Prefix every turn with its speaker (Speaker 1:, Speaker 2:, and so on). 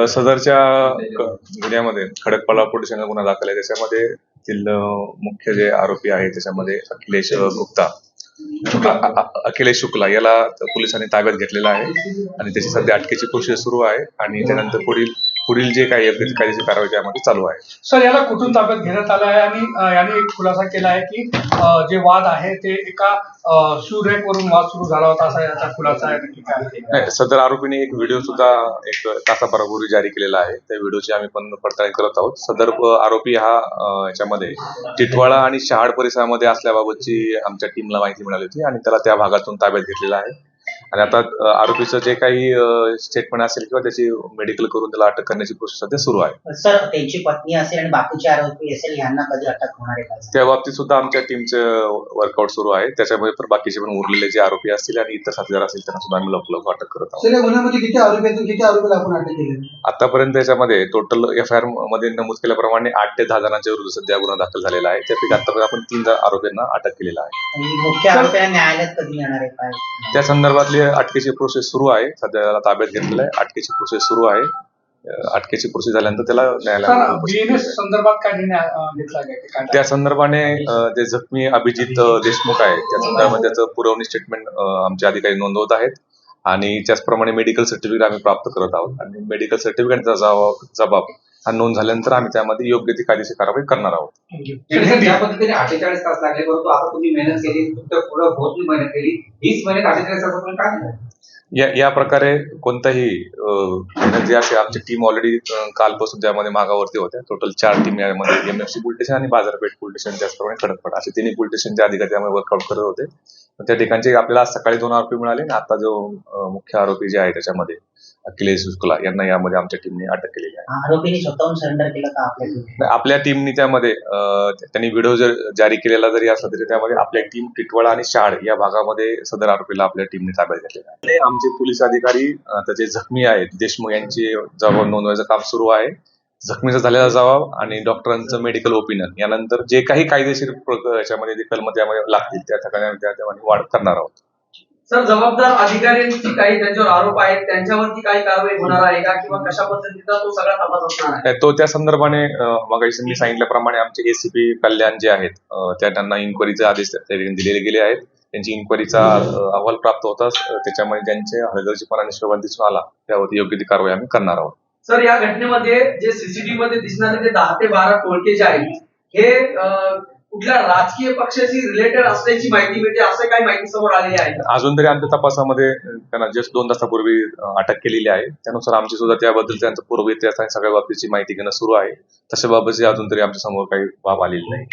Speaker 1: सदरच्या गुन्ह्यामध्ये खडकपाडा पोलीस ठाण्यात गुन्हा दाखल आहे. त्याच्यामध्ये मुख्य जे आरोपी आहे त्याच्यामध्ये अखिलेश शुक्ला याला पोलिसांनी ताब्यात घेतलेला आहे आणि त्याची सध्या अटकेची प्रोसेस सुरू आहे आणि त्यानंतर पुढील जे काही कायदेशीर कारवाई त्यामध्ये चालू आहे.
Speaker 2: सर, याला कुठून ताब्यात घेण्यात आलं आहे आणि याने एक खुलासा केला आहे की जे वाद आहे ते एका शिवरेक वरून वाद सुरू झाला होता, असा याचा खुलासा आहे. नक्की काय?
Speaker 1: सदर आरोपीने एक व्हिडिओ सुद्धा एक तासाभरापूर्वी जारी केलेला आहे. त्या व्हिडिओची आम्ही पण पडताळणी करत आहोत. सदर आरोपी हा याच्यामध्ये टिटवाळा आणि शहाड परिसरामध्ये असल्याबाबतची आमच्या टीमला माहिती मिळाली होती आणि त्याला त्या भागातून ताब्यात घेतलेला आहे आणि आता आरोपीचं जे काही स्टेटमेंट असेल किंवा त्याची मेडिकल करून त्याला अटक करण्याची प्रोसेस सध्या सुरू आहे.
Speaker 3: सर, त्यांची पत्नी असेल आणि बाकीचे आरोपी असेल, यांना कधी अटक होणार आहे?
Speaker 1: त्या बाबतीत सुद्धा आमच्या टीमचं वर्कआउट सुरू आहे. त्याच्यामध्ये पण बाकीचे पण उरलेले जे आरोपी असतील आणि इतर साथीदार असतील त्यांना सुद्धा आम्ही लवकर अटक करत आहोत.
Speaker 4: किती आरोपीला आपण अटक केली?
Speaker 1: आतापर्यंत याच्यामध्ये टोटल FIR मध्ये नमूद केल्याप्रमाणे 8 ते 10 जणांच्या विरुद्ध सध्या गुन्हा दाखल झालेला आहे. त्यापैकी आतापर्यंत आपण 3 आरोपींना अटक केलेला आहे.
Speaker 3: आणि मुख्य आरोपीला न्यायालयात कधी येणार आहे? काय
Speaker 1: त्या संदर्भातली अटकेची प्रोसेस सुरू आहे. सध्या त्याला ताब्यात घेतलेलं आहे. अटकेची प्रोसेस सुरू आहे. अटकेची प्रोसेस झाल्यानंतर त्याला न्यायालयात
Speaker 2: संदर्भात काय निर्णय घेतला आहे?
Speaker 1: त्या संदर्भाने जे जखमी अभिजित देशमुख आहे त्या संदर्भात त्याचं पुरवणी स्टेटमेंट आमचे अधिकारी नोंदवत आहेत आणि त्याचप्रमाणे मेडिकल सर्टिफिकेट आम्ही प्राप्त करत आहोत आणि मेडिकल सर्टिफिकेटचा जबाब हा नोंद झाल्यानंतर आम्ही त्यामध्ये योग्य ती कायदेशीर कारवाई करणार आहोत.
Speaker 5: ज्या पद्धतीने 48 तास लागले, परंतु आता तुम्ही मेहनत केली, पुढे बहुत मेहनत केली, 20 महिन्यात 48 तासापर्यंत काय झालं?
Speaker 1: या प्रकारे कोणताही जे असे आमची टीम ऑलरेडी कालपासून त्यामध्ये मागावरती होत्या. टोटल 4 टीम यामध्ये MFC पोलीस स्टेशन आणि बाजारपेठ पोलीस स्टेशन त्याचप्रमाणे खडकपाडा असे तिन्ही पोलीस स्टेशनचे अधिकारी त्यामध्ये वर्कआउट करत होते. त्या ठिकाणचे आपल्याला सकाळी 2 आरोपी मिळाले आणि आता जो मुख्य आरोपी जे आहे त्याच्यामध्ये अखिलेश शुक्ला यांना यामध्ये आमच्या टीमने अटक केलेली आहे.
Speaker 3: आरोपीने स्वतःहून सरेंडर केलं का?
Speaker 1: आपल्या टीमनी त्यामध्ये त्यांनी व्हिडिओ जर जारी केलेला जरी असला तरी त्यामध्ये आपल्या टीम टिटवाळा आणि शहाड या भागामध्ये सदर आरोपीला आपल्या टीमने ताब्यात घेतलेला आहे. आमचे पोलीस अधिकारी त्याचे जखमी आहेत देशमुख यांची जबाब नोंदवायचं काम सुरू आहे. जखमीचा झालेला जबाब आणि डॉक्टरांचं मेडिकल ओपिनियन यानंतर जे काही कायदेशीर याच्यामध्ये जे कलम त्यामध्ये लागतील त्या ठिकाणी वाढ करणार आहोत.
Speaker 5: सर, जबाबदार अधिकाऱ्यांची काही त्यांच्यावर आरोप आहेत, त्यांच्यावरती काही कारवाई होणार आहे का किंवा कशा पद्धतीचा तो सगळा तपास असणार आहे?
Speaker 1: तो त्या संदर्भाने मगाशी मी सांगितल्याप्रमाणे आमचे ACP कल्याण जे आहेत त्यांना इन्क्वायरीचे आदेश दिलेले गेले आहेत. त्यांची इन्क्वायरीचा अहवाल प्राप्त होताच त्याच्यामध्ये ज्यांचे हलगर्जीपणा निष्प्रभाव दिसून आला त्यावरती योग्य ती कारवाई आम्ही करणार आहोत.
Speaker 5: सर, या घटनेमध्ये जे CCTV मध्ये दिसणारे ते 10 ते 12 टोळके जे आहेत हे कुठल्या राजकीय पक्षाशी रिलेटेड असल्याची माहिती मिळते, असं काही माहिती समोर आलेली आहे?
Speaker 1: अजून तरी आमच्या तपासामध्ये त्यांना जस्ट 2 तासापूर्वी अटक केलेली आहे. त्यानुसार आमची सुद्धा त्याबद्दल त्यांचा पूर्व इतिहास आणि सगळ्या बाबतीची माहिती घेणं सुरू आहे. तशा बाबतची अजून तरी आमच्या समोर काही बाब आलेली नाही.